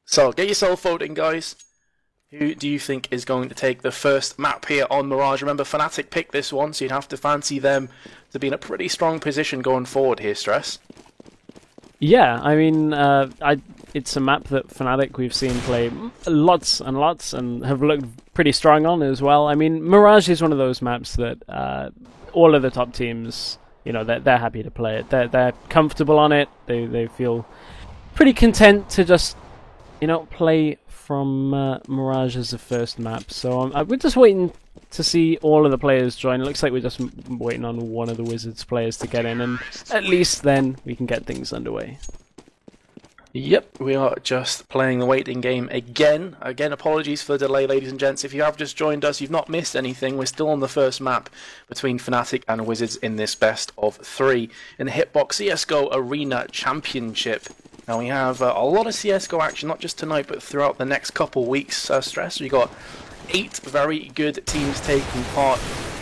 So get yourself voting, guys. Who do you think is going to take the first map here on Mirage? Remember, Fnatic picked this one, so you'd have to fancy them to be in a pretty strong position going forward here, Stress. Yeah, I mean, it's a map that Fnatic we've seen play lots and lots and have looked pretty strong on as well. I mean, Mirage is one of those maps that all of the top teams, you know, they're happy to play it. They're comfortable on it. They feel pretty content to just, you know, play from Mirage as the first map. So we're just waiting to see all of the players join. It looks like we're just waiting on one of the Wizards players to get in, and at least then we can get things underway. Yep, we are just playing the waiting game again. Again, apologies for the delay, ladies and gents. If you have just joined us, you've not missed anything. We're still on the first map between Fnatic and Wizards in this best of 3 in the Hitbox CSGO Arena Championship. Now we have a lot of CSGO action, not just tonight, but throughout the next couple weeks. Stress, we got 8 very good teams taking part.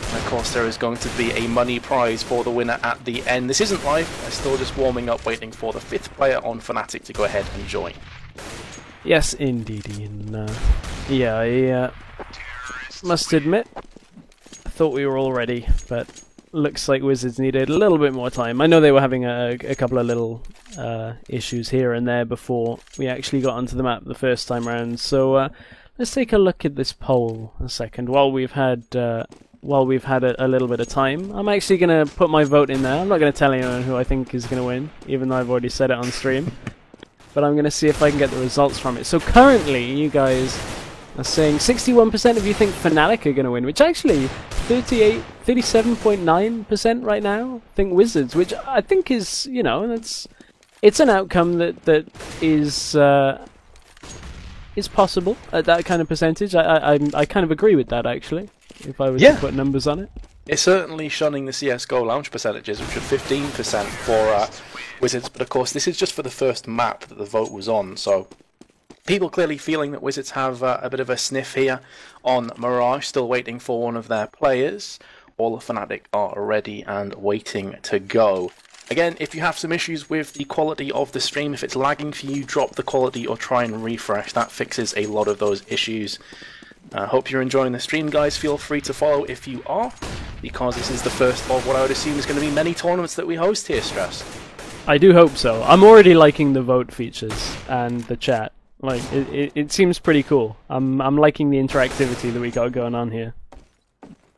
And of course, there is going to be a money prize for the winner at the end. This isn't live. I'm still just warming up, waiting for the 5th player on Fnatic to go ahead and join. Yes, indeed. And yeah, I must admit, I thought we were all ready, but looks like Wizards needed a little bit more time. I know they were having a couple of little issues here and there before we actually got onto the map the first time round. So let's take a look at this poll a second while we've had a little bit of time. I'm actually going to put my vote in there. I'm not going to tell anyone who I think is going to win, even though I've already said it on stream. But I'm going to see if I can get the results from it. So currently, you guys are saying 61% of you think Fnatic are going to win, which actually 37.9% right now think Wizards, which I think is, you know, it's an outcome that is possible at that kind of percentage. I kind of agree with that, actually, if I was to put numbers on it. It's certainly shunning the CSGO launch percentages, which are 15% for Wizards, but of course this is just for the first map that the vote was on, so people clearly feeling that Wizards have a bit of a sniff here on Mirage, still waiting for one of their players. All of Fnatic are ready and waiting to go. Again, if you have some issues with the quality of the stream, if it's lagging for you, drop the quality or try and refresh. That fixes a lot of those issues. Hope you're enjoying the stream, guys. Feel free to follow if you are, because this is the first of what I would assume is going to be many tournaments that we host here, Stress. I do hope so. I'm already liking the vote features and the chat. Like, it seems pretty cool. I'm liking the interactivity that we got going on here.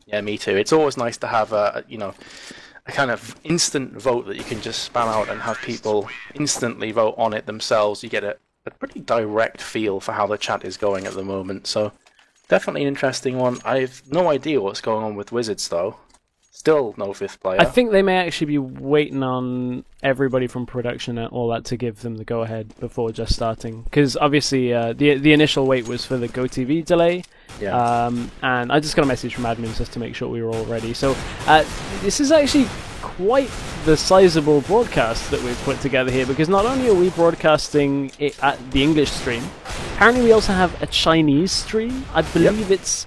Yeah, me too. It's always nice to have a kind of instant vote that you can just spam out and have people instantly vote on it themselves. You get a pretty direct feel for how the chat is going at the moment. So definitely an interesting one. I've no idea what's going on with Wizards though. Still no 5th player. I think they may actually be waiting on everybody from production and all that to give them the go-ahead before just starting. Because obviously the initial wait was for the GoTV delay. Yeah. And I just got a message from admins just to make sure we were all ready. So this is actually quite the sizable broadcast that we've put together here, because not only are we broadcasting it at the English stream, apparently we also have a Chinese stream. I believe it's...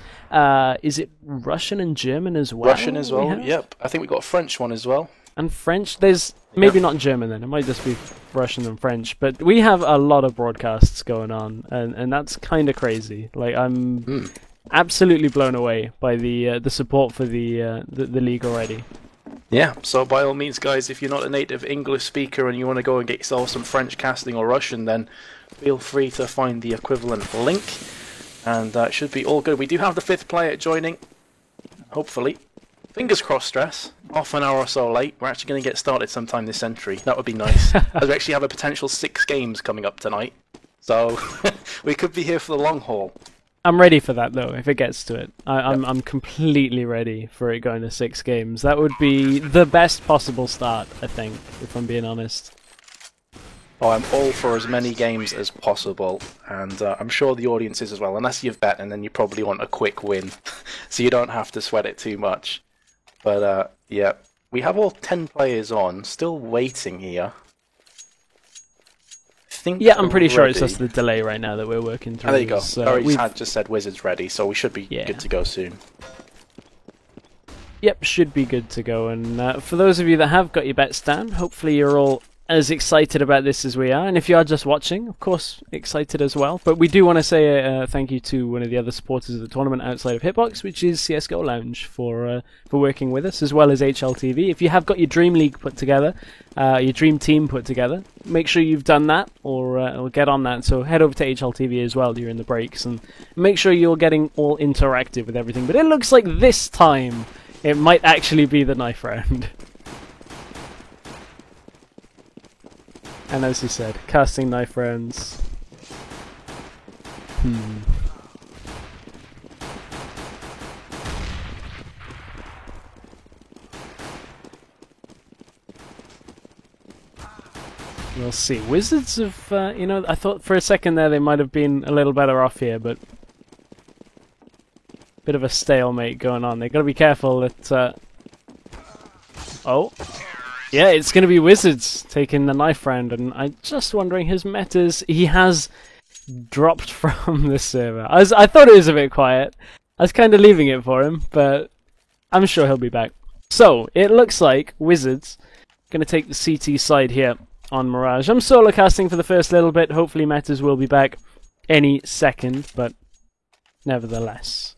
is it Russian and German as well? Russian as well, yep. I think we got a French one as well. And French? There's maybe not German then. It might just be Russian and French. But we have a lot of broadcasts going on, and that's kind of crazy. Like, I'm absolutely blown away by the support for the league already. Yeah, so by all means, guys, if you're not a native English speaker and you want to go and get yourself some French casting or Russian, then feel free to find the equivalent link. And it should be all good. We do have the 5th player joining, hopefully. Fingers crossed, Stress. Half an hour or so late. We're actually going to get started sometime this century. That would be nice. As we actually have a potential 6 games coming up tonight. So we could be here for the long haul. I'm ready for that, though, if it gets to it. I'm completely ready for it going to 6 games. That would be the best possible start, I think, if I'm being honest. Oh, I'm all for as many games as possible, and I'm sure the audience is as well, unless you've bet, and then you probably want a quick win, so you don't have to sweat it too much. But, yeah, we have all 10 players on, still waiting here. Yeah, I'm pretty sure it's just the delay right now that we're working through. Oh, there you go. Barry just said Wizards ready, so we should be good to go soon. Yep, should be good to go. And for those of you that have got your bets down, hopefully you're all as excited about this as we are, and if you are just watching, of course, excited as well. But we do want to say thank you to one of the other supporters of the tournament outside of Hitbox, which is CSGO Lounge, for working with us, as well as HLTV. If you have got your Dream League put together, your Dream Team put together, make sure you've done that, or get on that. So head over to HLTV as well during the breaks, and make sure you're getting all interactive with everything. But it looks like this time it might actually be the knife round. And as he said, casting knife rounds. We'll see. Wizards have, I thought for a second there they might have been a little better off here, but bit of a stalemate going on. They've got to be careful that... Oh. Yeah, it's going to be Wizards taking the knife round, and I'm just wondering, his metas, he has dropped from the server. I thought it was a bit quiet. I was kind of leaving it for him, but I'm sure he'll be back. So, it looks like Wizards going to take the CT side here on Mirage. I'm solo casting for the first little bit. Hopefully metas will be back any second, but nevertheless.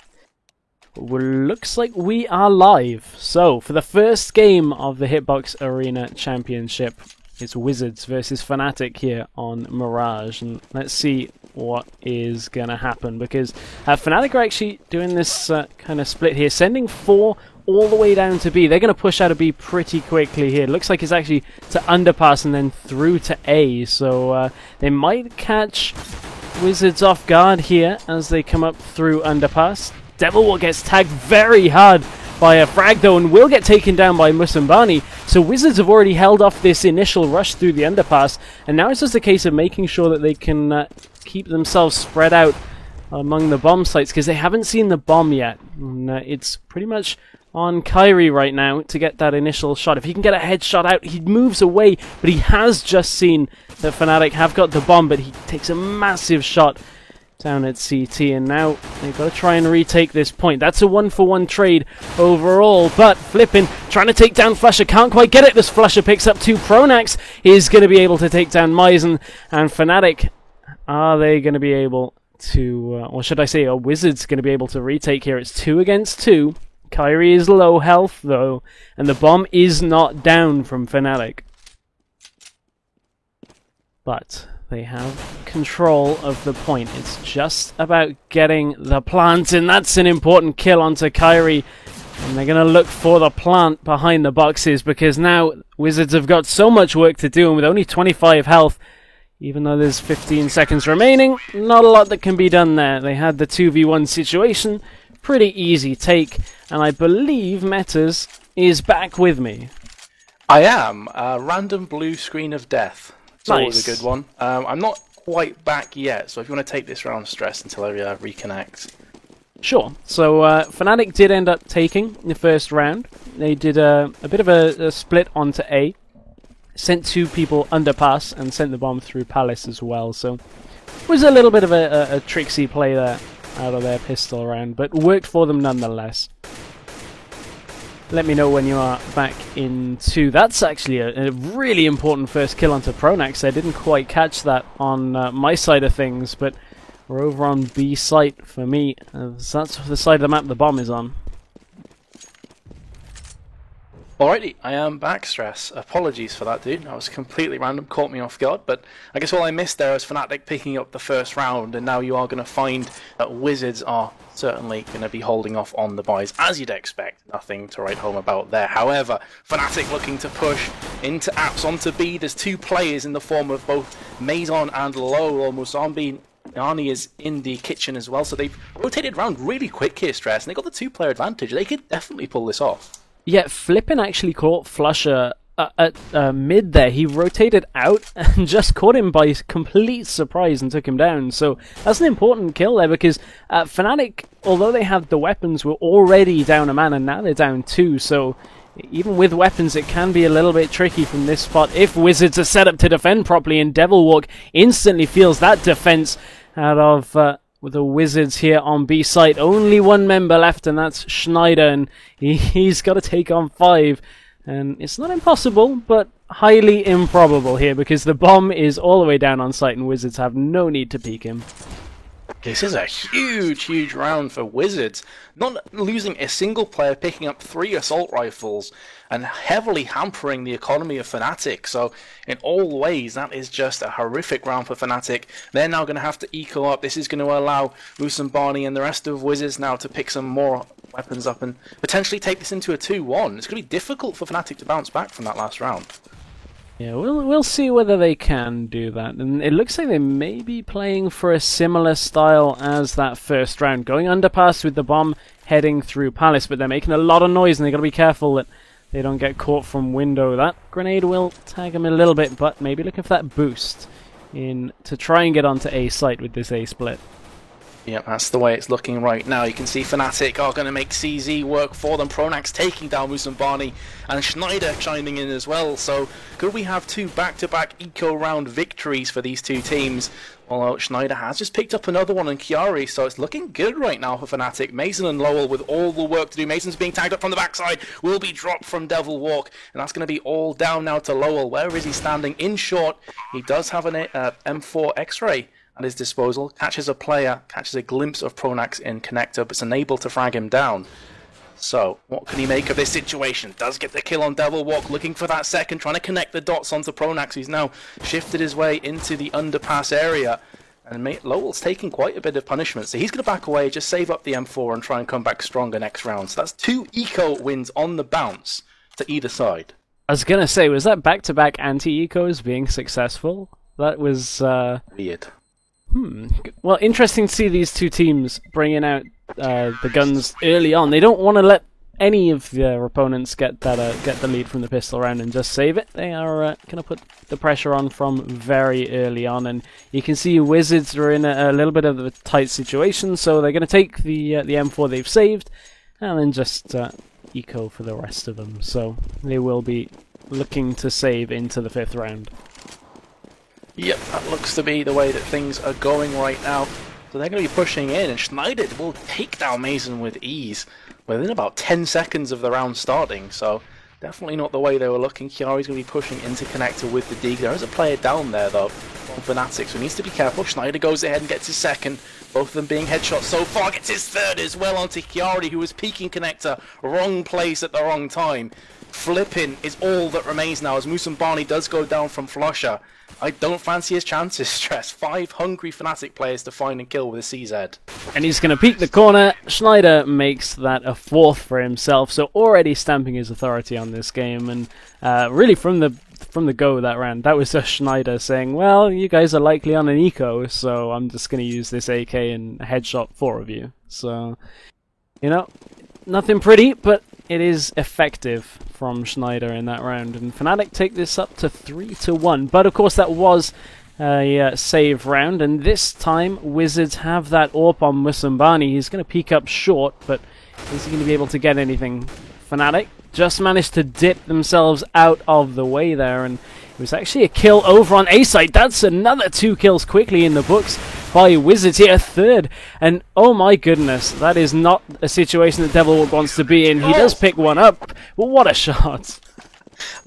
Looks like we are live. So, for the first game of the Hitbox Arena Championship, it's Wizards versus Fnatic here on Mirage. And let's see what is going to happen, because Fnatic are actually doing this kind of split here, sending 4 all the way down to B. They're going to push out of B pretty quickly here. Looks like it's actually to underpass and then through to A. So, they might catch Wizards off guard here as they come up through underpass. Devilwalk gets tagged very hard by a frag though, and will get taken down by Musambani. So Wizards have already held off this initial rush through the underpass, and now it's just a case of making sure that they can keep themselves spread out among the bomb sites, because they haven't seen the bomb yet. And, it's pretty much on Kyrie right now to get that initial shot. If he can get a headshot out, he moves away, but he has just seen that Fnatic have got the bomb, but he takes a massive shot down at CT, and now they've got to try and retake this point. That's a 1-for-1 trade overall, but Flippin trying to take down Flusha, can't quite get it. This Flusha picks up 2. Pronax is going to be able to take down Myzen, and Fnatic, are they going to be able to, or should I say, are Wizards going to be able to retake here? It's 2 against 2. Kyrie is low health though, and the bomb is not down from Fnatic. But they have control of the point. It's just about getting the plant, and that's an important kill onto Kyrie. And they're going to look for the plant behind the boxes, because now Wizards have got so much work to do, and with only 25 health, even though there's 15 seconds remaining, not a lot that can be done there. They had the 2v1 situation, pretty easy take, and I believe Metas is back with me. I am. Random blue screen of death. It's Nice. always a good one. I'm not quite back yet, so if you want to take this round, stress until I reconnect. Sure. So Fnatic did end up taking the first round. They did a bit of a split onto A, sent 2 people underpass, and sent the bomb through Palace as well. So it was a little bit of a tricksy play there out of their pistol round, but worked for them nonetheless. Let me know when you are back in 2. That's actually a really important first kill onto Pronax. I didn't quite catch that on my side of things, but we're over on B site for me. That's the side of the map the bomb is on. Alrighty, I am back, Stress. Apologies for that, dude. That was completely random, caught me off guard, but I guess all I missed there was Fnatic picking up the first round, and now you are going to find that Wizards are certainly going to be holding off on the buys, as you'd expect. Nothing to write home about there. However, Fnatic looking to push into apps onto B. There's 2 players in the form of both Maison and Low, almost zombie. Arnie is in the kitchen as well, so they've rotated around really quick here, Stress, and they got the 2-player advantage. They could definitely pull this off. Yeah, Flippin actually caught Flusha at mid there. He rotated out and just caught him by complete surprise and took him down. So that's an important kill there, because Fnatic, although they had the weapons, were already down a man, and now they're down 2. So even with weapons, it can be a little bit tricky from this spot if Wizards are set up to defend properly, and Devilwalk instantly feels that defense out of... with the Wizards here on B site. Only 1 member left, and that's Schneider, and he's got to take on 5. And it's not impossible, but highly improbable here because the bomb is all the way down on site and Wizards have no need to peek him. This is a huge, huge round for Wizards. Not losing a single player, picking up 3 assault rifles, and heavily hampering the economy of Fnatic. So, in all ways, that is just a horrific round for Fnatic. They're now going to have to eco up. This is going to allow Musambani and the rest of Wizards now to pick some more weapons up and potentially take this into a 2-1. It's going to be difficult for Fnatic to bounce back from that last round. Yeah, we'll see whether they can do that. And it looks like they may be playing for a similar style as that first round. Going underpass with the bomb, heading through Palace, but they're making a lot of noise and they've got to be careful that they don't get caught from window. That grenade will tag them a little bit, but maybe looking for that boost in to try and get onto A site with this A split. Yep, that's the way it's looking right now. You can see Fnatic are going to make CZ work for them. Pronax taking down Musambani and Schneider chiming in as well. So could we have 2 back-to-back eco-round victories for these 2 teams? Although Schneider has just picked up another one in Chiari, so it's looking good right now for Fnatic. Mason and Lowell with all the work to do. Mason's being tagged up from the backside, will be dropped from Devil Walk, and that's going to be all down now to Lowell. Where is he standing? In short, he does have an M4 X-ray at his disposal, catches a player, catches a glimpse of Pronax in connector, but is unable to frag him down. So, what can he make of this situation? Does get the kill on Devil Walk, looking for that second, trying to connect the dots onto Pronax, who's now shifted his way into the underpass area. And Lowell's taking quite a bit of punishment, so he's going to back away, just save up the M4 and try and come back stronger next round. So that's 2 eco wins on the bounce to either side. I was going to say, was that back-to-back anti-ecos being successful? That was weird. Well, interesting to see these 2 teams bringing out the guns early on. They don't want to let any of their opponents get the lead from the pistol round and just save it. They are going to put the pressure on from very early on, and you can see Wizards are in a little bit of a tight situation, so they're going to take the M4 they've saved and then just eco for the rest of them. So they will be looking to save into the 5th round. Yep, that looks to be the way that things are going right now. So they're going to be pushing in, and Schneider will take down Mason with ease within about 10 seconds of the round starting. So definitely not the way they were looking. Chiari's going to be pushing into connector with the dig. There is a player down there though from Fnatic, so he needs to be careful. Schneider goes ahead and gets his second. Both of them being headshots so far. Gets his third as well onto Chiari, who was peeking connector. Wrong place at the wrong time. Flipping is all that remains now as Musambani does go down from Flusher. I don't fancy his chances, Stress. 5 hungry Fnatic players to find and kill with a CZ. And he's going to peek the corner. Schneider makes that a 4th for himself, so already stamping his authority on this game. And really from the go that round, that was just Schneider saying, well, you guys are likely on an eco, so I'm just going to use this AK and headshot 4 of you. So, you know, nothing pretty, but it is effective from Schneider in that round, and Fnatic take this up to 3-1. But of course, that was a save round, and this time Wizards have that AWP on Musambani. He's going to peek up short, but is he going to be able to get anything? Fnatic just managed to dip themselves out of the way there, and it was actually a kill over on A site. That's another 2 kills quickly in the books by Wizards here, 3rd, and oh my goodness, that is not a situation that Devil wants to be in. He does pick one up, but what a shot.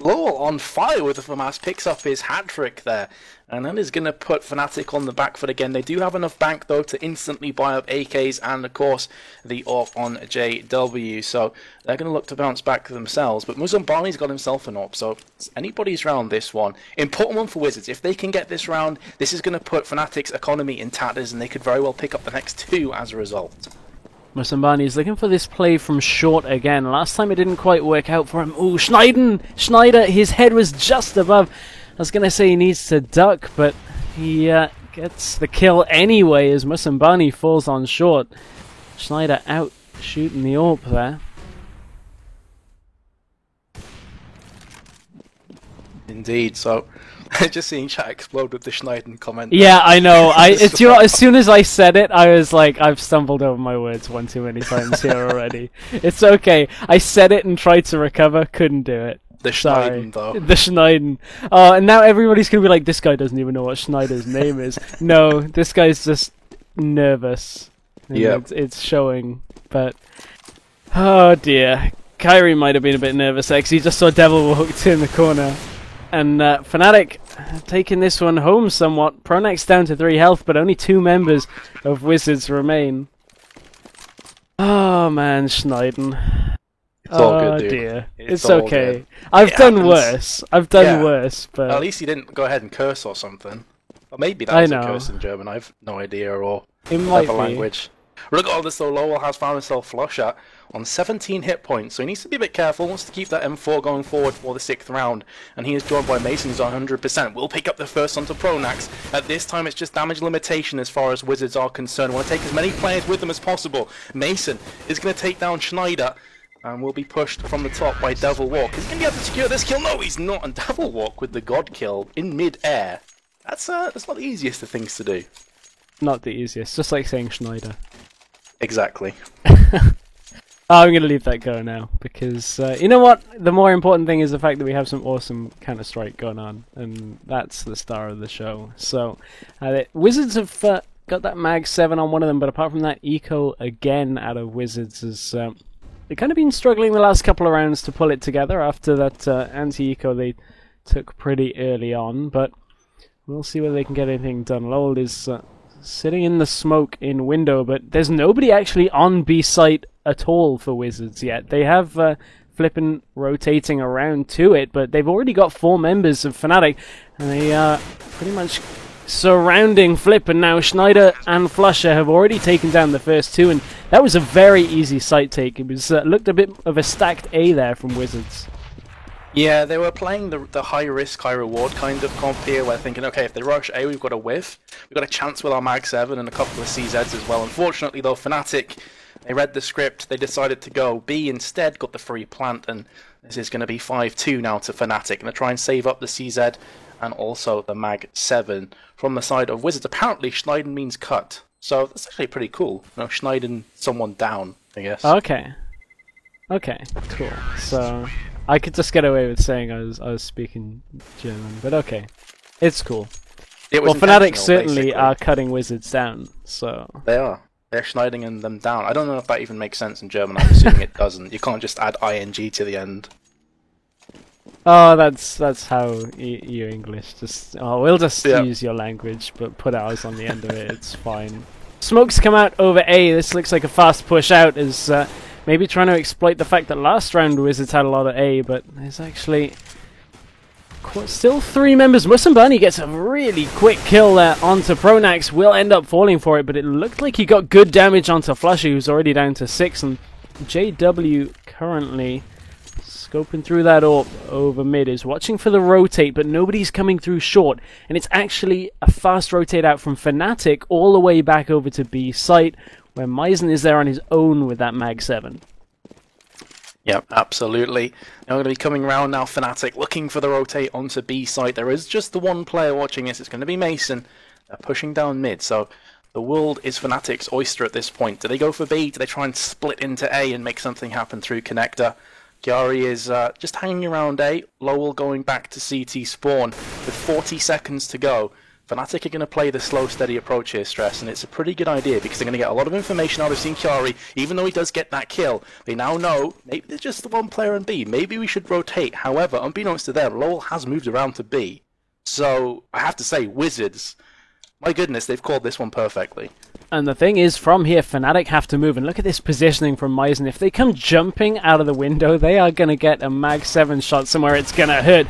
Lowell on fire with the FAMAS, picks up his hat-trick there, and that is going to put Fnatic on the back foot again. They do have enough bank, though, to instantly buy up AKs and, of course, the AWP on JW, so they're going to look to bounce back themselves. But Musambani's got himself an AWP, so it's anybody's round, this one. Important one for Wizards. If they can get this round, this is going to put Fnatic's economy in tatters, and they could very well pick up the next 2 as a result. Musambani is looking for this play from short again. Last time it didn't quite work out for him. Ooh, Schneider, his head was just above. I was going to say he needs to duck, but he gets the kill anyway as Musambani falls on short. Schneider out shooting the AWP there. Indeed, so just seeing chat explode with the Schneiden comment. Yeah, I know. You know, as soon as I said it, I was like, I've stumbled over my words one too many times here already. It's okay. I said it and tried to recover, couldn't do it. The Schneiden, though. The Schneiden. And now everybody's going to be like, this guy doesn't even know what Schneider's name is. No, this guy's just nervous. Yeah. It's showing, but... Oh dear. Kyrie might have been a bit nervous because he just saw Devil hooked in the corner. And Fnatic taking this one home somewhat. Pronax down to 3 health, but only 2 members of Wizards remain. Oh man, Schneiden. It's all good, dude. Dear. It's all okay. good. I've done worse. I've done worse, but at least you didn't go ahead and curse or something. Or maybe that was a curse in German. I've no idea, or it might be. language. Regardless, though, Lowell has found himself flush at on 17 hit points, so he needs to be a bit careful. Wants to keep that M4 going forward for the 6th round, and he is joined by Mason, who's 100%. Will pick up the first onto Pronax. At this time, it's just damage limitation as far as Wizards are concerned. Want to take as many players with them as possible. Mason is going to take down Schneider, and will be pushed from the top by Devil Walk. Is he going to be able to secure this kill? No, he's not. And Devil Walk with the God kill in mid-air. That's not the easiest of things to do. Not the easiest. Just like saying Schneider. Exactly. I'm going to leave that go now, because you know what? The more important thing is the fact that we have some awesome Counter-Strike going on, and that's the star of the show. So, Wizards have got that Mag 7 on one of them, but apart from that, Eco again out of Wizards has they've kind of been struggling the last couple of rounds to pull it together after that anti-Eco they took pretty early on, but we'll see whether they can get anything done. Lowell is sitting in the smoke in window, but there's nobody actually on B site at all for Wizards yet. They have Flippin rotating around to it, but they've already got 4 members of Fnatic, and they are pretty much surrounding Flippin now. Schneider and Flusher have already taken down the first 2, and that was a very easy site take. It was looked a bit of a stacked A there from Wizards. Yeah, they were playing the high risk, high reward kind of comp here, where thinking, okay, if they rush A, we've got a whiff. We've got a chance with our Mag 7 and a couple of CZs as well. Unfortunately, though, Fnatic, they read the script, they decided to go B instead, got the free plant, and this is going to be 5-2 now to Fnatic. Going to try and save up the CZ and also the Mag 7 from the side of Wizards. Apparently, Schneiden means cut, so that's actually pretty cool. You know, Schneiden someone down, I guess. Okay. Okay, cool. So I could just get away with saying I was speaking German, but okay. It's cool. Well, Fnatic certainly basically are cutting Wizards down, so... They are. They're Schneiding them down. I don't know if that even makes sense in German. I'm assuming it doesn't. You can't just add ing to the end. Oh, that's how you English. We'll just use your language, but put ours on the end of it. It's fine. Smokes come out over A. This looks like a fast push out. Is maybe trying to exploit the fact that last round Wizards had a lot of A, but there's actually still 3 members. Musambani gets a really quick kill there onto Pronax. Will end up falling for it, but it looked like he got good damage onto Flushy, who's already down to 6, and JW currently scoping through that AWP over mid, is watching for the rotate, but nobody's coming through short, and it's actually a fast rotate out from Fnatic all the way back over to B site, where Meisen is there on his own with that Mag 7. Yep, absolutely. Now we're going to be coming around now, Fnatic, looking for the rotate onto B site. There is just the one player watching this. It's going to be Mason. They're pushing down mid, so the world is Fnatic's oyster at this point. Do they go for B? Do they try and split into A and make something happen through Connector? Chiari is just hanging around A. Lowell going back to CT spawn with 40 seconds to go. Fnatic are going to play the slow, steady approach here, Stress, and it's a pretty good idea because they're going to get a lot of information out of seeing Chiari, even though he does get that kill. They now know maybe there's just the one player in B. Maybe we should rotate. However, unbeknownst to them, Lowell has moved around to B. So, I have to say, Wizards, my goodness, they've called this one perfectly. And the thing is, from here, Fnatic have to move. And look at this positioning from Meisen. If they come jumping out of the window, they are going to get a Mag 7 shot somewhere. It's going to hurt.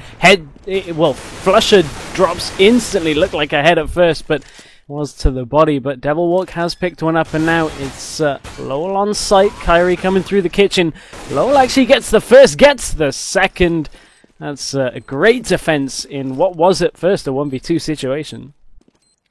Flusher drops instantly. Looked like a head at first, but was to the body. But Devil Walk has picked one up, and now it's Lowell on site. Kyrie coming through the kitchen. Lowell actually gets the first, gets the second. That's a great defense in what was at first a 1v2 situation.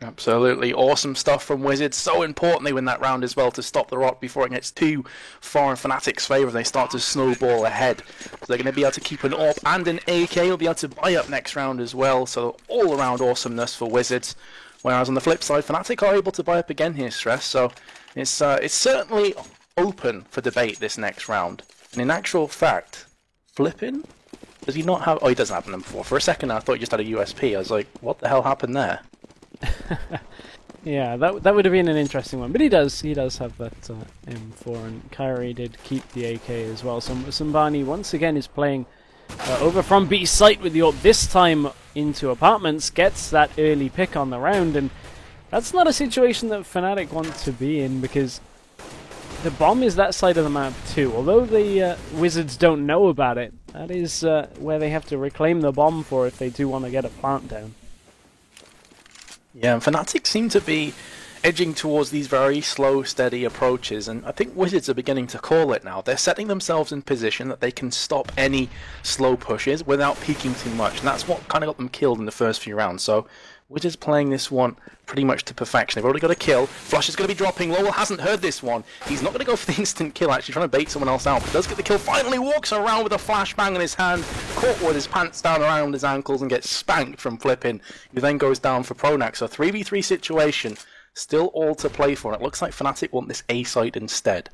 Absolutely awesome stuff from Wizards. So important they win that round as well to stop the Rock before it gets too far in Fnatic's favour. They start to snowball ahead. So they're going to be able to keep an AWP and an AK. Will be able to buy up next round as well. So all around awesomeness for Wizards. Whereas on the flip side, Fnatic are able to buy up again here, Stress. So it's certainly open for debate this next round. And in actual fact, Flippin? Does he not have... Oh, he doesn't have an M4. For a second I thought he just had a USP. I was like, what the hell happened there? Yeah, that would have been an interesting one, but he does have that M4, and Kyrie did keep the AK as well. So Musambani once again is playing over from B site with the AWP, this time into apartments, gets that early pick on the round, and that's not a situation that Fnatic want to be in, because the bomb is that side of the map too. Although the Wizards don't know about it, that is where they have to reclaim the bomb for if they do want to get a plant down. Yeah, and Fnatic seem to be edging towards these very slow, steady approaches, and I think Wizards are beginning to call it now. They're setting themselves in position that they can stop any slow pushes without peeking too much, and that's what kind of got them killed in the first few rounds. So Wizards playing this one pretty much to perfection. They've already got a kill. Flush is going to be dropping. Lowell hasn't heard this one. He's not going to go for the instant kill, actually trying to bait someone else out, but does get the kill. Finally walks around with a flashbang in his hand, caught with his pants down around his ankles and gets spanked from flipping. He then goes down for Pronax. So 3v3 situation. Still all to play for, and it looks like Fnatic want this A site instead.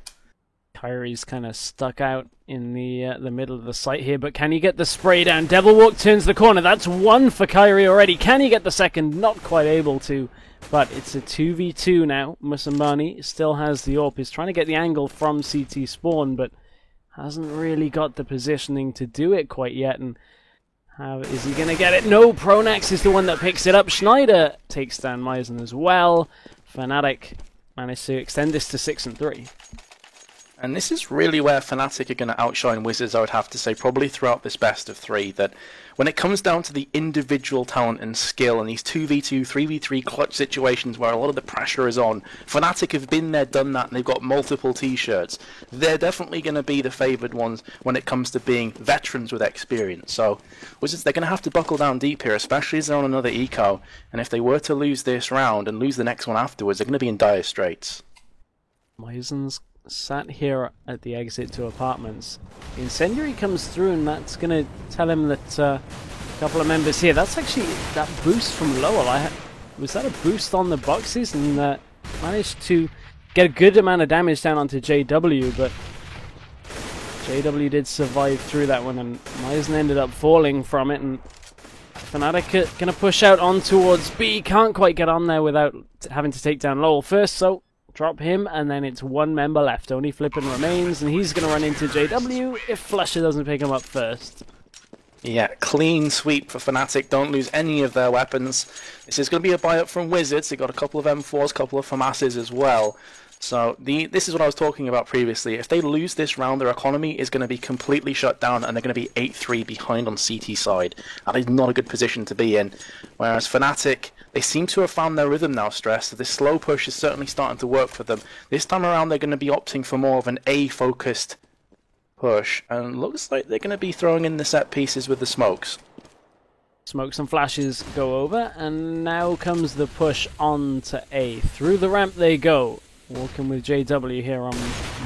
Kyrie's kind of stuck out in the middle of the site here, but can he get the spray down? Devilwalk turns the corner. That's one for Kyrie already. Can he get the second? Not quite able to, but it's a 2v2 now. Musambani still has the AWP. He's trying to get the angle from CT spawn, but hasn't really got the positioning to do it quite yet. And how is he going to get it? No, Pronax is the one that picks it up. Schneider takes down Meisen as well. Fnatic managed to extend this to 6-3. And this is really where Fnatic are going to outshine Wizards, I would have to say, probably throughout this best of three. That when it comes down to the individual talent and skill in these 2v2, 3v3 clutch situations where a lot of the pressure is on, Fnatic have been there, done that, and they've got multiple t-shirts. They're definitely going to be the favoured ones when it comes to being veterans with experience. So Wizards, they're going to have to buckle down deep here, especially as they're on another eco. And if they were to lose this round and lose the next one afterwards, they're going to be in dire straits. Meisen's sat here at the exit to apartments. Incendiary comes through, and that's going to tell him that a couple of members here. That's actually that boost from Lowell. Was that a boost on the boxes? And managed to get a good amount of damage down onto JW, but JW did survive through that one, and Meisen ended up falling from it. And Fnatic going to push out on towards B. Can't quite get on there without having to take down Lowell first, so drop him, and then it's one member left. Only Flippin remains, and he's going to run into JW if Flusher doesn't pick him up first. Yeah, clean sweep for Fnatic. Don't lose any of their weapons. This is going to be a buy-up from Wizards. They got a couple of M4s, a couple of FAMASs as well. So this is what I was talking about previously. If they lose this round, their economy is going to be completely shut down, and they're going to be 8-3 behind on CT side. That is not a good position to be in. Whereas Fnatic, they seem to have found their rhythm now, Stress. So this slow push is certainly starting to work for them. This time around, they're going to be opting for more of an A-focused push, and looks like they're going to be throwing in the set pieces with the smokes. Smokes and flashes go over, and now comes the push on to A. Through the ramp they go. Walking with JW here on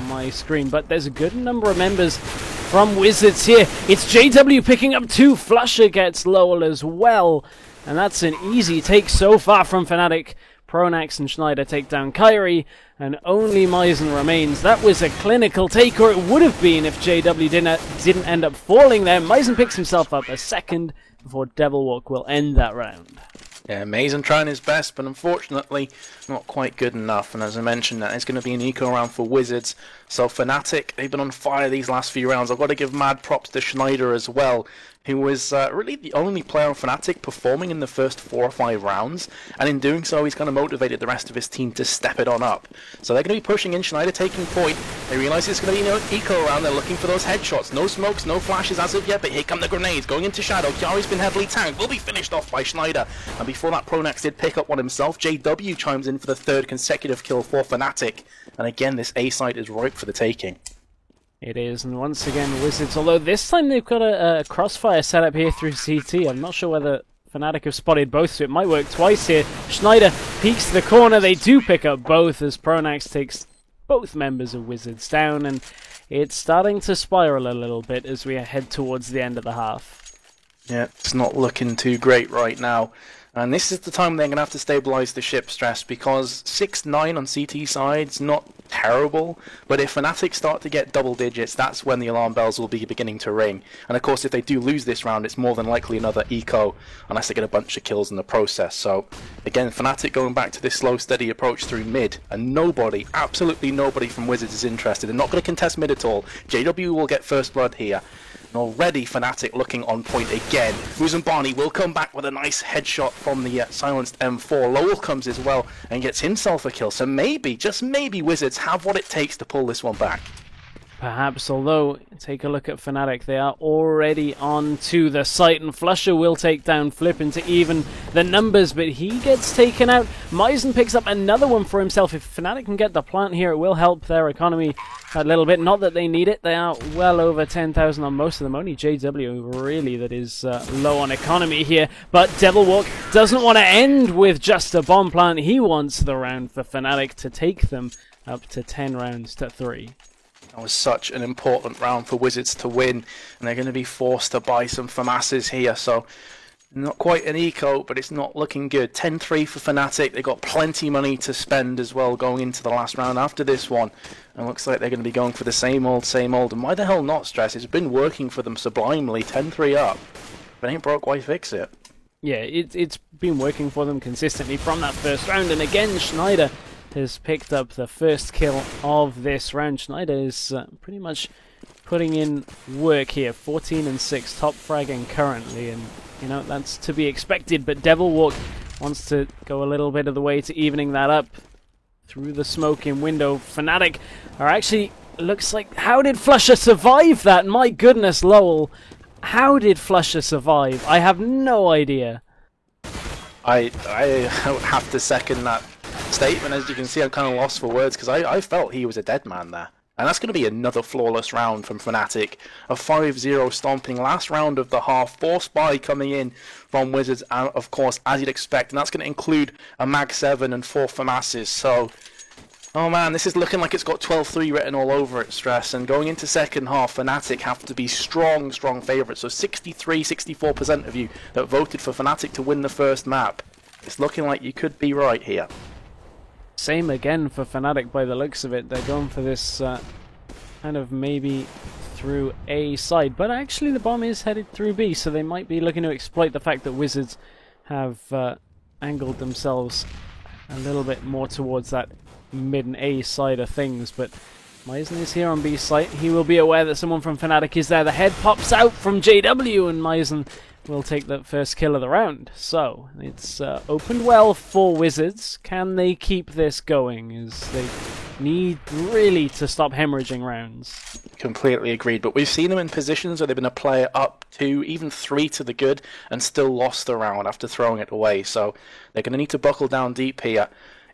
my screen, but there's a good number of members from Wizards here. It's JW picking up two. Flusher gets Lowell as well, and that's an easy take so far from Fnatic. Pronax and Schneider take down Kyrie, and only Meisen remains. That was a clinical take, or it would have been if JW didn't end up falling there. Meisen picks himself up a second before Devilwalk will end that round. Yeah, Meisen trying his best, but unfortunately not quite good enough. And as I mentioned, that is going to be an eco round for Wizards. So Fnatic, they've been on fire these last few rounds. I've got to give mad props to Schneider as well, who was really the only player on Fnatic performing in the first 4 or 5 rounds. And in doing so, he's kind of motivated the rest of his team to step it on up. So they're going to be pushing in, Schneider taking point. They realise it's going to be an eco round. They're looking for those headshots. No smokes, no flashes as of yet, but here come the grenades. Going into Shadow. Chiari's been heavily tanked. Will be finished off by Schneider. And before that, Pronax did pick up one himself. JW chimes in for the 3rd consecutive kill for Fnatic. And again, this A site is ripe for the taking. It is, and once again, Wizards, although this time they've got a crossfire set up here through CT. I'm not sure whether Fnatic have spotted both, so it might work twice here. Schneider peeks to the corner. They do pick up both as Pronax takes both members of Wizards down, and it's starting to spiral a little bit as we head towards the end of the half. Yeah, it's not looking too great right now. And this is the time they're going to have to stabilise the ship, Stress, because 6-9 on CT side's not terrible, but if Fnatic start to get double digits, that's when the alarm bells will be beginning to ring. And of course, if they do lose this round, it's more than likely another eco, unless they get a bunch of kills in the process. So, again, Fnatic going back to this slow, steady approach through mid, and nobody, absolutely nobody from Wizards is interested. They're not going to contest mid at all. JW will get first blood here. And already Fnatic looking on point again. Muzambani will come back with a nice headshot from the silenced M4. Lowell comes as well and gets himself a kill. So maybe, just maybe, Wizards have what it takes to pull this one back. Perhaps, although, take a look at Fnatic, they are already on to the site, and Flusha will take down Flippin to even the numbers, but he gets taken out. Maizen picks up another one for himself. If Fnatic can get the plant here, it will help their economy a little bit. Not that they need it, they are well over 10,000 on most of them. Only JW, really, that is low on economy here, but Devilwalk doesn't want to end with just a bomb plant. He wants the round for Fnatic to take them up to 10 rounds to 3. That was such an important round for Wizards to win, and they're going to be forced to buy some FAMASs here, so not quite an eco, but it's not looking good. 10-3 for Fnatic. They got plenty money to spend as well going into the last round after this one, and looks like they're going to be going for the same old, and why the hell not, Stress? It's been working for them sublimely. 10-3 up. If it ain't broke, why fix it? Yeah, it's been working for them consistently from that first round, and again, Schneider has picked up the first kill of this round. Schneider is pretty much putting in work here. 14 and 6, top fragging currently, and you know that's to be expected. But Devilwalk wants to go a little bit of the way to evening that up through the smoke in window. Fnatic are actually, looks like, how did Flusha survive that? My goodness, Lowell, how did Flusha survive? I have no idea. I have to second that statement. As you can see, I'm kind of lost for words because I felt he was a dead man there. And that's going to be another flawless round from Fnatic. A 5-0 stomping last round of the half. 4 spy coming in from Wizards, of course, as you'd expect. And that's going to include a Mag 7 and 4 FAMASs. So, oh man, this is looking like it's got 12-3 written all over it, Stress. And going into second half, Fnatic have to be strong favourites. So 63-64% of you that voted for Fnatic to win the first map. It's looking like you could be right here. Same again for Fnatic by the looks of it. They're going for this kind of maybe through A side, but actually the bomb is headed through B, so they might be looking to exploit the fact that Wizards have angled themselves a little bit more towards that mid and A side of things. But Maizen is here on B site. He will be aware that someone from Fnatic is there. The head pops out from JW, and Maizen will take the first kill of the round. So it's opened well for Wizards. Can they keep this going, as they need really to stop hemorrhaging rounds? Completely agreed, but we've seen them in positions where they've been a player up 2, even 3 to the good, and still lost the round after throwing it away. So they're going to need to buckle down deep here.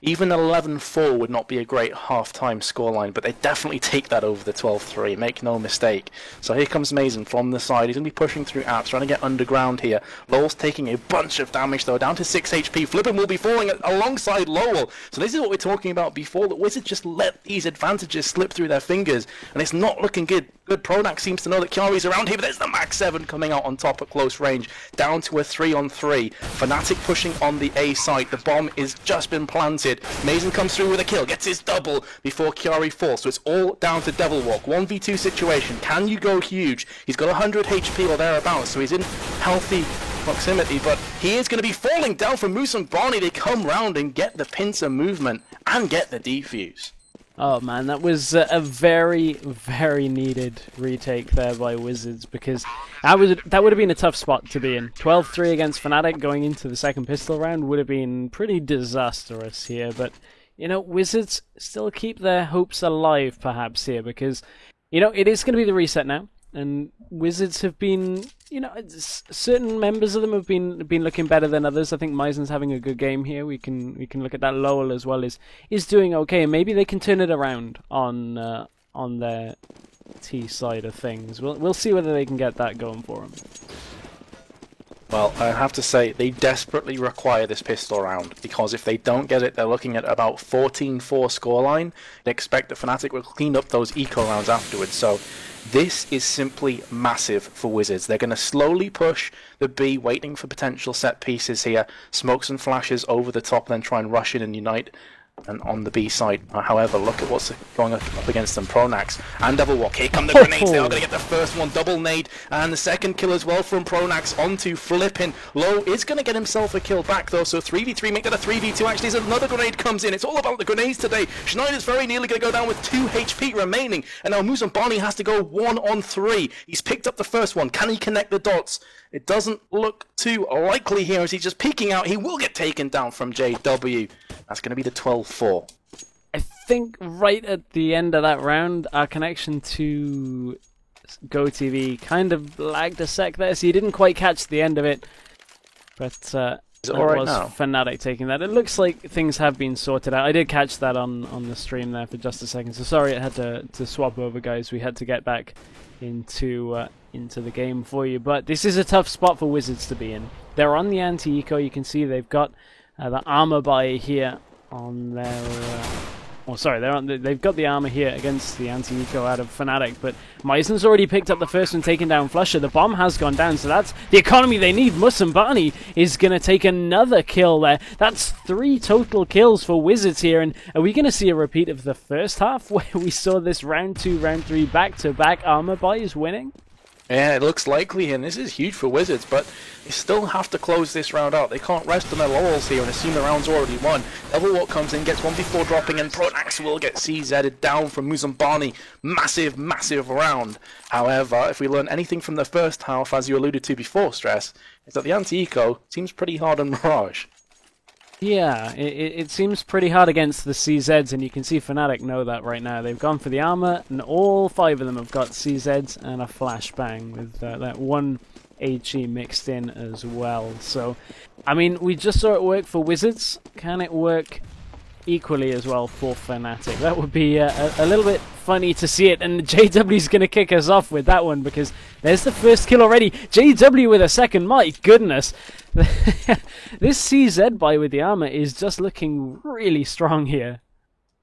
Even 11-4 would not be a great half-time scoreline, but they definitely take that over the 12-3, make no mistake. So here comes Maizen from the side. He's going to be pushing through apps, trying to get underground here. Lowell's taking a bunch of damage, though, down to 6 HP. Flippin will be falling alongside Lowell. So this is what we're talking about before, that Wizards just let these advantages slip through their fingers, and it's not looking good. Good Pronax seems to know that Kiari's around here, but there's the Mag 7 coming out on top at close range, down to a 3-on-3. Fnatic pushing on the A site. The bomb is just been planted. Maizen comes through with a kill, gets his double before Kiari falls. So it's all down to Devilwalk. 1v2 situation. Can you go huge? He's got 100 HP or thereabouts, so he's in healthy proximity, but he is going to be falling down from Muzambani. They come round and get the pincer movement and get the defuse. Oh man, that was a very, very needed retake there by Wizards, because that would have been a tough spot to be in. 12-3 against Fnatic going into the second pistol round would have been pretty disastrous here, but you know, Wizards still keep their hopes alive perhaps here, because you know, it is going to be the reset now, and Wizards have been, you know, certain members of them have been looking better than others. I think Maizen's having a good game here. We can look at that. Lowell as well is doing okay, and maybe they can turn it around on their T side of things. We'll see whether they can get that going for them. Well, I have to say, they desperately require this pistol round, because if they don't get it, they're looking at about 14-4 scoreline. They expect that Fnatic will clean up those eco rounds afterwards, so this is simply massive for Wizards. They're going to slowly push the B, waiting for potential set pieces here. Smokes and flashes over the top, then try and rush in and unite. and on the B side. However, look at what's going up against them. Pronax and Devilwalk. Here come the grenades. They are going to get the first one. Double nade. And the second kill as well from Pronax onto Flippin. Low is going to get himself a kill back though. So 3v3, make that a 3v2. Actually, as another grenade comes in. It's all about the grenades today. Schneider's very nearly going to go down with 2 HP remaining. And now Muzambani has to go 1-on-3. He's picked up the first one. Can he connect the dots? It doesn't look too likely here as he's just peeking out. He will get taken down from JW. That's going to be the 12-4. I think right at the end of that round, our connection to GoTV kind of lagged a sec there, so you didn't quite catch the end of it. But Is it it all right was now? Fnatic taking that. It looks like things have been sorted out. I did catch that on the stream there for just a second, so sorry it had to swap over, guys. We had to get back into the game for you. But this is a tough spot for Wizards to be in. They're on the anti-eco. You can see they've got the armor buy here on their... they've got the armor here against the anti-eco out of Fnatic, but Meisen's already picked up the first one, taking down Flusher. The bomb has gone down, so that's the economy they need. Musambani is going to take another kill there. That's 3 total kills for Wizards here, and are we going to see a repeat of the first half where we saw this round 2, round 3 back-to-back armor buys winning? Yeah, it looks likely, and this is huge for Wizards, but they still have to close this round out. They can't rest on their laurels here and assume the round's already won. Devilwalk comes in, gets 1v4 dropping, and Pronax will get CZ'd down from Muzambani. Massive, massive round. However, if we learn anything from the first half, as you alluded to before, Stress, is that the anti-eco seems pretty hard on Mirage. Yeah, it seems pretty hard against the CZs, and you can see Fnatic know that right now. They've gone for the armor, and all 5 of them have got CZs and a flashbang with that 1 HE mixed in as well. So, I mean, we just saw it work for Wizards. Can it work equally as well for Fnatic? That would be a little bit funny to see it, and JW's going to kick us off with that one, because there's the first kill already. JW with a second, my goodness. This CZ buy with the armor is just looking really strong here.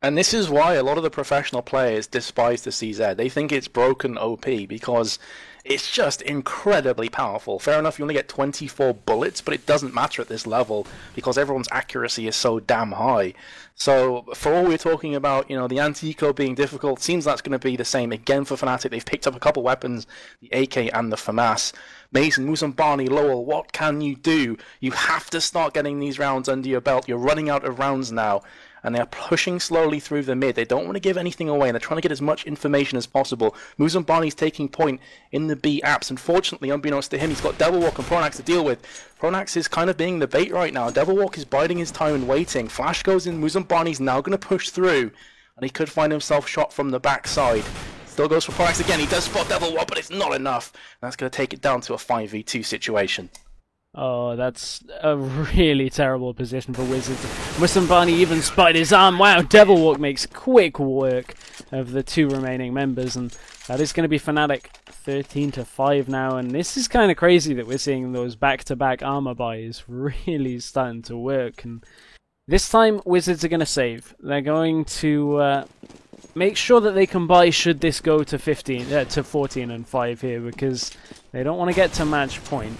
And this is why a lot of the professional players despise the CZ. They think it's broken OP because it's just incredibly powerful. Fair enough, you only get 24 bullets, but it doesn't matter at this level because everyone's accuracy is so damn high. So for all we're talking about, the anti-eco being difficult, seems that's going to be the same again for Fnatic. They've picked up a couple weapons, the AK and the FAMAS. Mason, Muzambani, Lowell, what can you do? You have to start getting these rounds under your belt. You're running out of rounds now. And they're pushing slowly through the mid. They don't want to give anything away, and they're trying to get as much information as possible. Muzambani's taking point in the B apps. Unfortunately, unbeknownst to him, he's got Devilwalk and Pronax to deal with. Pronax is kind of being the bait right now. Devilwalk is biding his time and waiting. Flash goes in. Muzambani's now going to push through, and he could find himself shot from the backside. Still goes for Pronax again. He does spot Devilwalk, but it's not enough. And that's going to take it down to a 5v2 situation. Oh, that's a really terrible position for Wizards. Musambani even spied his arm. Wow, Devilwalk makes quick work of the 2 remaining members, and that is going to be Fnatic 13-5 now. And this is kind of crazy that we're seeing those back-to-back armor buys really starting to work. And this time, Wizards are going to save. They're going to make sure that they can buy should this go to 14-5 here, because they don't want to get to match point.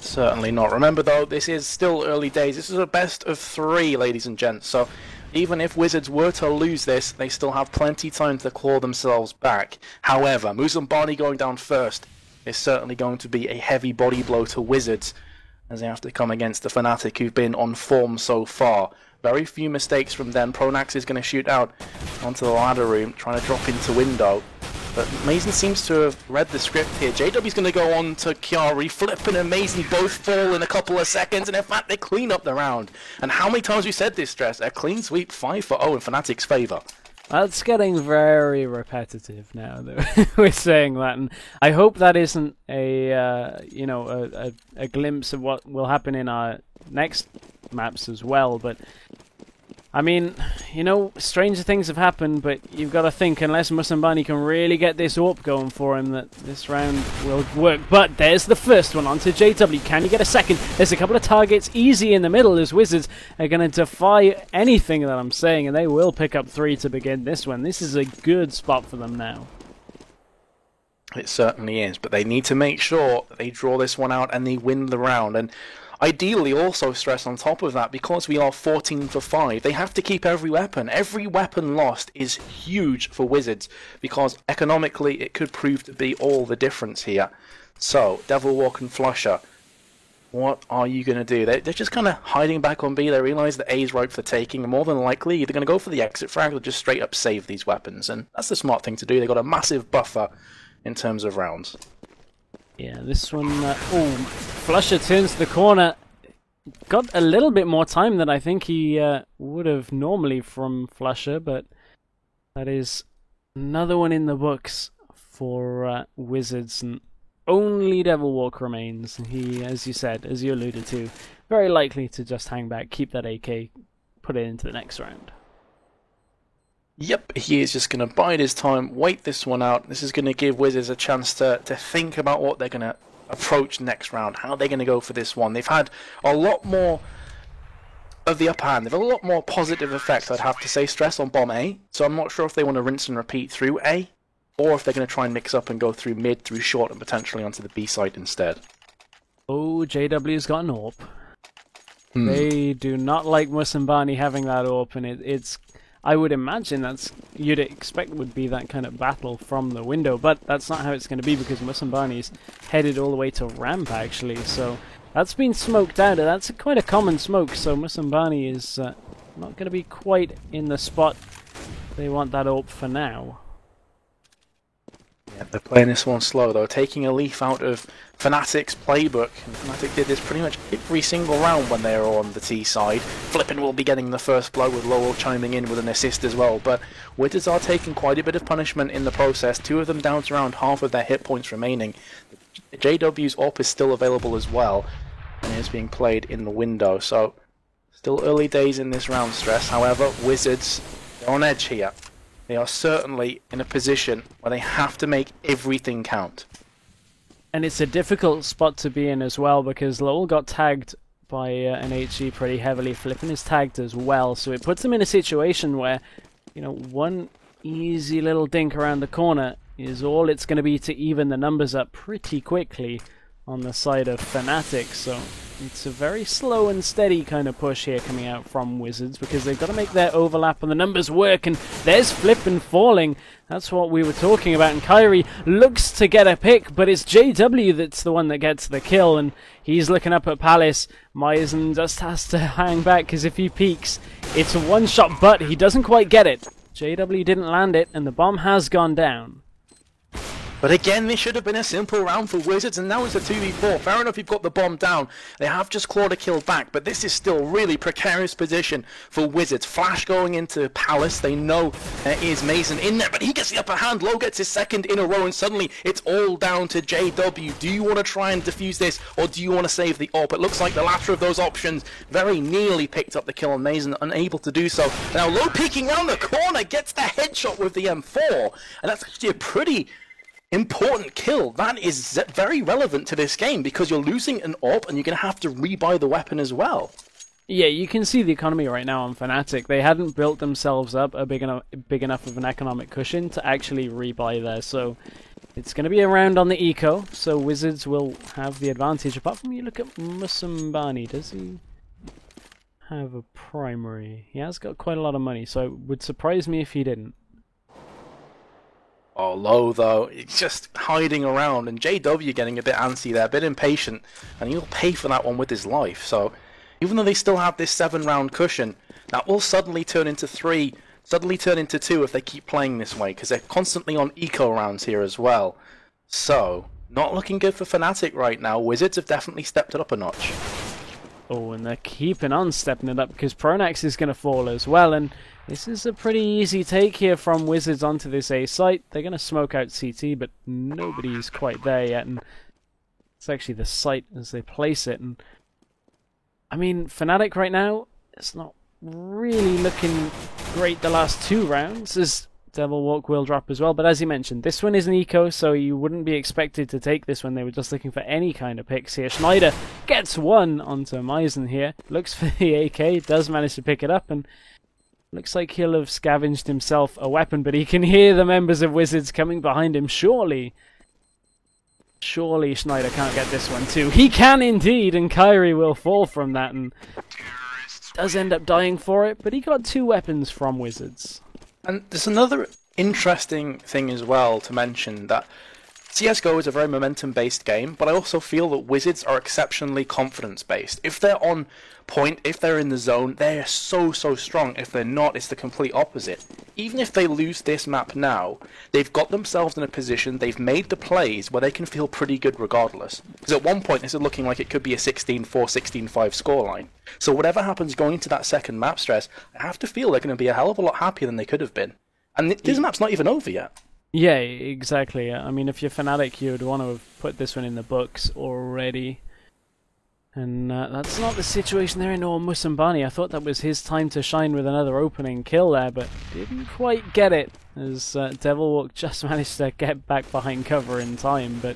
Certainly not. Remember though, this is still early days. This is a best of 3, ladies and gents. So even if Wizards were to lose this, they still have plenty time to claw themselves back. However, Muzambani going down first is certainly going to be a heavy body blow to Wizards, as they have to come against the Fnatic, who've been on form so far. Very few mistakes from them. Pronax is going to shoot out onto the ladder room, trying to drop into window. But Mason seems to have read the script here. JW's going to go on to Chiari. Flippin and Mason both fall in a couple of seconds, and in fact, they clean up the round. And how many times we said this, Stress? A clean sweep 5-0 in Fnatic's favour. That's getting very repetitive now that we're saying that, and I hope that isn't a glimpse of what will happen in our next maps as well. But I mean, stranger things have happened, but you've got to think, unless Musambani can really get this AWP going for him, that this round will work. But there's the first one onto JW. Can you get a second? There's a couple of targets easy in the middle as Wizards are going to defy anything that I'm saying, and they will pick up 3 to begin this one. This is a good spot for them now. It certainly is, but they need to make sure that they draw this one out and they win the round. And Ideally, also stress on top of that, because we are 14 for 5, they have to keep every weapon. Every weapon lost is huge for Wizards, because economically it could prove to be all the difference here. So, Devilwalk and Flusher, what are you going to do? They're just kind of hiding back on B. They realise that A is ripe for taking, and more than likely either going to go for the exit frag or just straight up save these weapons. And that's the smart thing to do. They've got a massive buffer in terms of rounds. Yeah, this one... Flusher turns the corner. Got a little bit more time than I think he would have normally from Flusher, but that is another one in the books for Wizards, and only Devilwalk remains. He, as you said, as you alluded to, very likely to just hang back, keep that AK, put it into the next round. Yep, he is just going to bide his time, wait this one out. This is going to give Wizards a chance to think about what they're going to approach next round, how they're going to go for this one. They've had a lot more of the upper hand. They've had a lot more positive effect, I'd have to say, stress on bomb A. So I'm not sure if they want to rinse and repeat through A, or if they're going to try and mix up and go through mid, through short, and potentially onto the B side instead. Oh, JW's got an AWP. They do not like Musambani having that AWP, and it's... I would imagine you'd expect would be that kind of battle from the window, but that's not how it's going to be, because Musambani's headed all the way to ramp, actually, so that's been smoked out. That's quite a common smoke, so Musambani is not going to be quite in the spot they want that AWP for now. Yeah, they're playing this one slow, though, taking a leaf out of Fnatic's playbook. And Fnatic did this pretty much every single round when they were on the T side. Flippin will be getting the first blow, with Lowell chiming in with an assist as well. But Wizards are taking quite a bit of punishment in the process. 2 of them down to around half of their hit points remaining. JW's AWP is still available as well, and is being played in the window. So, still early days in this round, Stress. However, Wizards, they're on edge here. They are certainly in a position where they have to make everything count. And it's a difficult spot to be in as well, because Lowell got tagged by an HE pretty heavily. Flippin is tagged as well, so it puts them in a situation where, you know, one easy little dink around the corner is all it's going to be to even the numbers up pretty quickly on the side of Fnatic. So it's a very slow and steady kind of push here coming out from Wizards, because they've got to make their overlap and the numbers work. And there's Flippin falling. That's what we were talking about. And Kyrie looks to get a pick, but it's JW that's the one that gets the kill. And he's looking up at Palace. Myzen just has to hang back, because if he peeks, it's a one-shot, but he doesn't quite get it. JW didn't land it, and the bomb has gone down. But again, this should have been a simple round for Wizards, and now it's a 2v4. Fair enough, you've got the bomb down. They have just clawed a kill back, but this is still really precarious position for Wizards. Flash going into Palace. They know there is Mason in there, but he gets the upper hand. Low gets his second in a row, and suddenly it's all down to JW. Do you want to try and defuse this, or do you want to save the AWP? It looks like the latter of those options. Very nearly picked up the kill on Mason, unable to do so. Now Low peeking around the corner, gets the headshot with the M4, and that's actually a pretty important kill. That is very relevant to this game, because you're losing an AWP and you're going to have to rebuy the weapon as well. Yeah, you can see the economy right now on Fnatic. They hadn't built themselves up a big enough of an economic cushion to actually rebuy there, so it's going to be a round on the eco, so Wizards will have the advantage. Apart from, you look at Musambani, does he have a primary? He has got quite a lot of money, so it would surprise me if he didn't. Oh, Low, though, it's just hiding around, and JW getting a bit antsy there, a bit impatient, and he'll pay for that one with his life. So, even though they still have this 7-round cushion, that will suddenly turn into 3, suddenly turn into 2 if they keep playing this way, because they're constantly on eco rounds here as well. So, not looking good for Fnatic right now. Wizards have definitely stepped it up a notch. Oh, and they're keeping on stepping it up, because Pronax is going to fall as well, and this is a pretty easy take here from Wizards onto this A site. They're going to smoke out CT, but nobody's quite there yet, and it's actually the site as they place it. And I mean, Fnatic right now, it's not really looking great the last 2 rounds, as Devilwalk will drop as well. But as you mentioned, this one is an eco, so you wouldn't be expected to take this one. They were just looking for any kind of picks here. Schneider gets one onto Myzen here. Looks for the AK, does manage to pick it up, and looks like he'll have scavenged himself a weapon, but he can hear the members of Wizards coming behind him, surely. Surely Schneider can't get this one too. He can indeed, and Kyrie will fall from that and does end up dying for it, but he got 2 weapons from Wizards. And there's another interesting thing as well to mention, that CSGO is a very momentum-based game, but I also feel that Wizards are exceptionally confidence-based. If they're on point, if they're in the zone, they're so strong. If they're not, it's the complete opposite. Even if they lose this map now, they've got themselves in a position, they've made the plays where they can feel pretty good regardless. Because at one point, this is looking like it could be a 16-4, 16-5 scoreline. So whatever happens going into that second map stress, I have to feel they're going to be a hell of a lot happier than they could have been. And this map's not even over yet. Yeah, exactly. I mean, if you're Fnatic, you'd want to have put this one in the books already. And that's not the situation there in Musambani. I thought that was his time to shine with another opening kill there, but didn't quite get it, as Devilwalk just managed to get back behind cover in time, but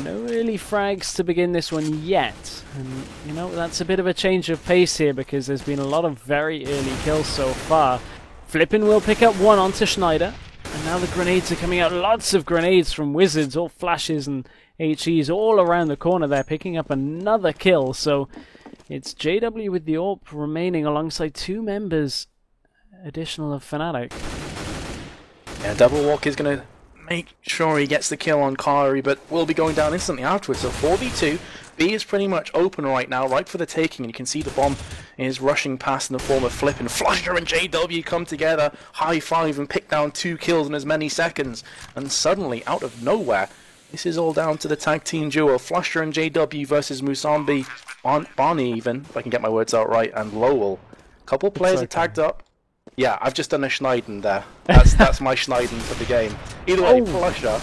no really frags to begin this one yet. And, you know, that's a bit of a change of pace here, because there's been a lot of very early kills so far. Flippin will pick up one onto Schneider, and now the grenades are coming out. Lots of grenades from Wizards, all flashes and HEs all around the corner there, picking up another kill. So it's JW with the AWP remaining alongside 2 members additional of Fnatic. Yeah, Devilwalk is going to make sure he gets the kill on Kyrie, but will be going down instantly afterwards. So 4v2. B is pretty much open right now, right for the taking, and you can see the bomb is rushing past in the form of Flip, and Flusher and JW come together, high five, and pick down 2 kills in as many seconds. And suddenly, out of nowhere, this is all down to the tag team duo, Flusher and JW versus Musambi, Barney even, if I can get my words out right, and Lowell. Couple players are tagged up. Yeah, I've just done a Schneiden there. That's my Schneiden for the game. Either way, Flusher,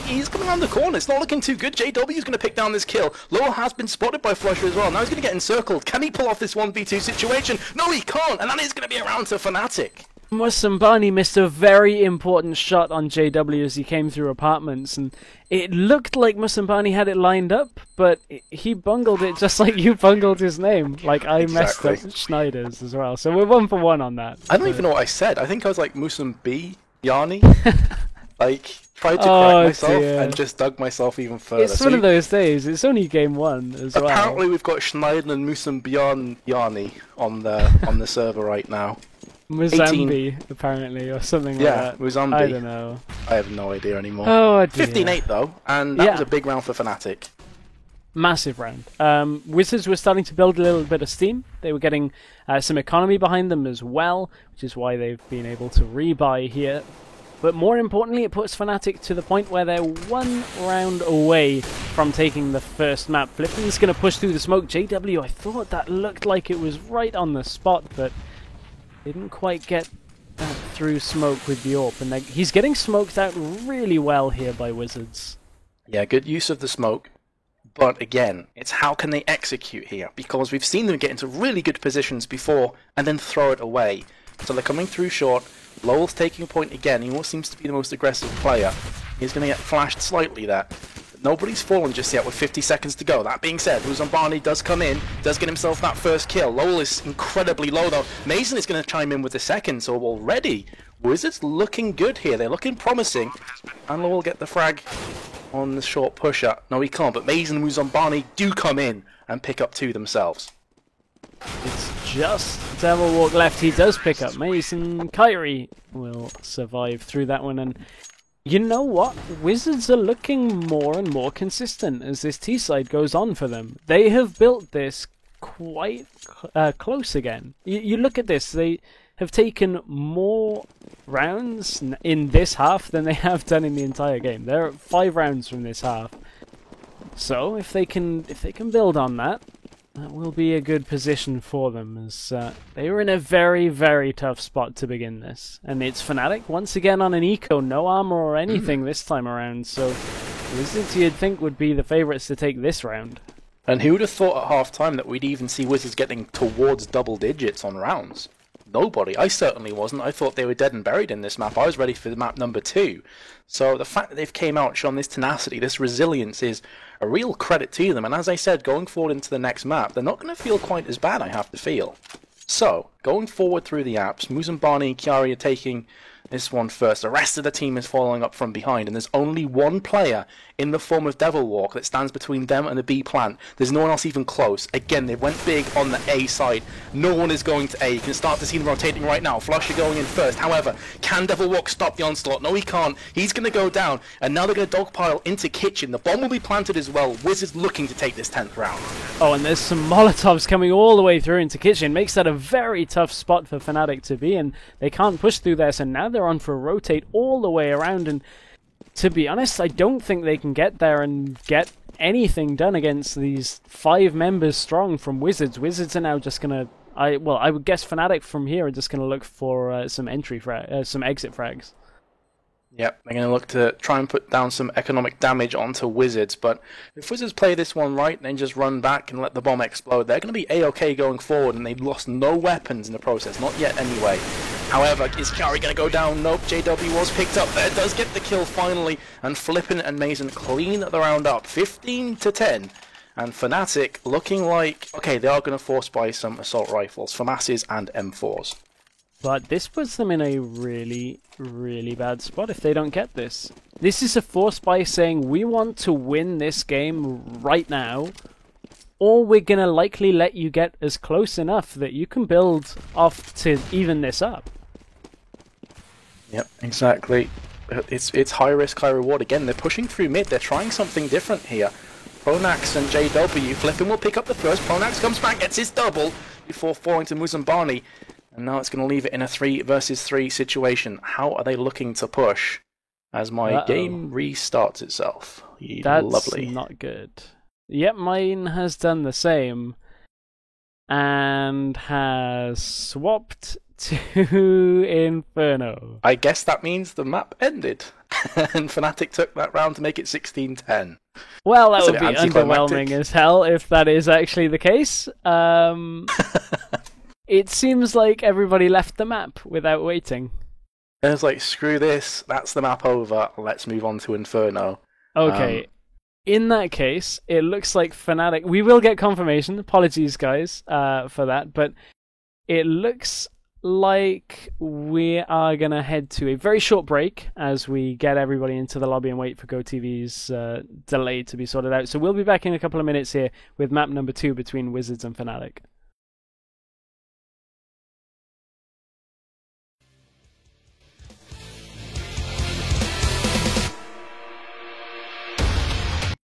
he's coming around the corner. It's not looking too good. JW's going to pick down this kill. Lowell has been spotted by Flusher as well. Now he's going to get encircled. Can he pull off this 1v2 situation? No, he can't. And that is going to be around to Fnatic. Musambani missed a very important shot on JW as he came through apartments, and it looked like Musambani had it lined up, but he bungled it just like you bungled his name. Like, I messed up Schneider's as well. So we're 1 for 1 on that. I don't even know what I said. I think I was like Musambi Yanni. Like, tried to correct myself and just dug myself even further. It's one of those days. It's only game 1 as well. Apparently we've got Schneider and Musambi Yanni on the server right now. Muzambi, apparently, or something like that. Yeah, Muzambi. I don't know. I have no idea anymore. Oh, dear. 15-8 though, and that was a big round for Fnatic. Massive round. Wizards were starting to build a little bit of steam. They were getting some economy behind them as well, which is why they've been able to rebuy here. But more importantly, it puts Fnatic to the point where they're 1 round away from taking the first map. Flippin's going to push through the smoke. JW, I thought that looked like it was right on the spot, but didn't quite get that through smoke with the AWP. And he's getting smoked out really well here by Wizards. Yeah, good use of the smoke. But again, it's how can they execute here? Because we've seen them get into really good positions before and then throw it away. So they're coming through short. Lowell's taking a point again. He almost seems to be the most aggressive player. He's going to get flashed slightly there. But nobody's fallen just yet with 50 seconds to go. That being said, Muzambani does come in, does get himself that first kill. Lowell is incredibly low though. Mason is going to chime in with the second, so already Wizards looking good here. They're looking promising. And Lowell will get the frag on the short pusher. No, he can't, but Mason and Muzambani do come in and pick up 2 themselves. It's just Devilwalk left. He does pick up Mason. Kyrie will survive through that one. And you know what? Wizards are looking more and more consistent as this T-side goes on for them. They have built this quite close again. You look at this. They have taken more rounds in this half than they have done in the entire game. They're at 5 rounds from this half. So if they can build on that, that will be a good position for them, as they were in a very, very tough spot to begin this. And it's Fnatic, once again on an eco, no armor or anything this time around, so Wizards you'd think would be the favourites to take this round. And who would have thought at half-time that we'd even see Wizards getting towards double digits on rounds? Nobody. I certainly wasn't. I thought they were dead and buried in this map. I was ready for the map number 2. So the fact that they've came out and shown this tenacity, this resilience, is a real credit to them. And as I said, going forward into the next map, they're not going to feel quite as bad, I have to feel. So, going forward through the apps, Muzambani and Chiari are taking this one first. The rest of the team is following up from behind, and there's only one player in the form of Devilwalk that stands between them and the B plant. There's no one else even close. Again, they went big on the A side. No one is going to A. You can start to see them rotating right now. Flusher going in first. However, can Devilwalk stop the onslaught? No, he can't. He's going to go down, and now they're going to dogpile into Kitchen. The bomb will be planted as well. Wizards looking to take this 10th round. Oh, and there's some Molotovs coming all the way through into Kitchen. Makes that a very tough spot for Fnatic to be in. They can't push through there, so now they're on for a rotate all the way around, and to be honest, I don't think they can get there and get anything done against these 5 members strong from Wizards. Wizards are now just going to... I would guess Fnatic from here are just going to look for some exit frags. Yep, they're going to look to try and put down some economic damage onto Wizards, but if Wizards play this one right and then just run back and let the bomb explode, they're going to be A-OK going forward, and they've lost no weapons in the process, not yet anyway. However, is Kari going to go down? Nope, JW was picked up there, does get the kill finally, and Flippin and Mason clean the round up, 15-10. And Fnatic looking like, okay, they are going to force buy some assault rifles, FAMASs and M4s. But this puts them in a really, really bad spot if they don't get this. This is a force buy saying, we want to win this game right now, or we're going to likely let you get as close enough that you can build off to even this up. Yep, exactly. It's high risk, high reward. Again, they're pushing through mid. They're trying something different here. Pronax and JW. Flippin will pick up the first. Pronax comes back, gets his double before falling to Muzambani. And now it's going to leave it in a 3 versus 3 situation. How are they looking to push as my game restarts itself? That's lovely. Not good. Yep, mine has done the same. And has swapped to Inferno. I guess that means the map ended. And Fnatic took that round to make it 16-10. Well, that would be underwhelming as hell if that is actually the case. It seems like everybody left the map without waiting. And it's like, screw this, that's the map over, let's move on to Inferno. Okay, in that case, it looks like Fnatic... We will get confirmation, apologies guys for that, but it looks like we are going to head to a very short break as we get everybody into the lobby and wait for GoTV's delay to be sorted out. So we'll be back in a couple of minutes here with map number 2 between Wizards and Fnatic.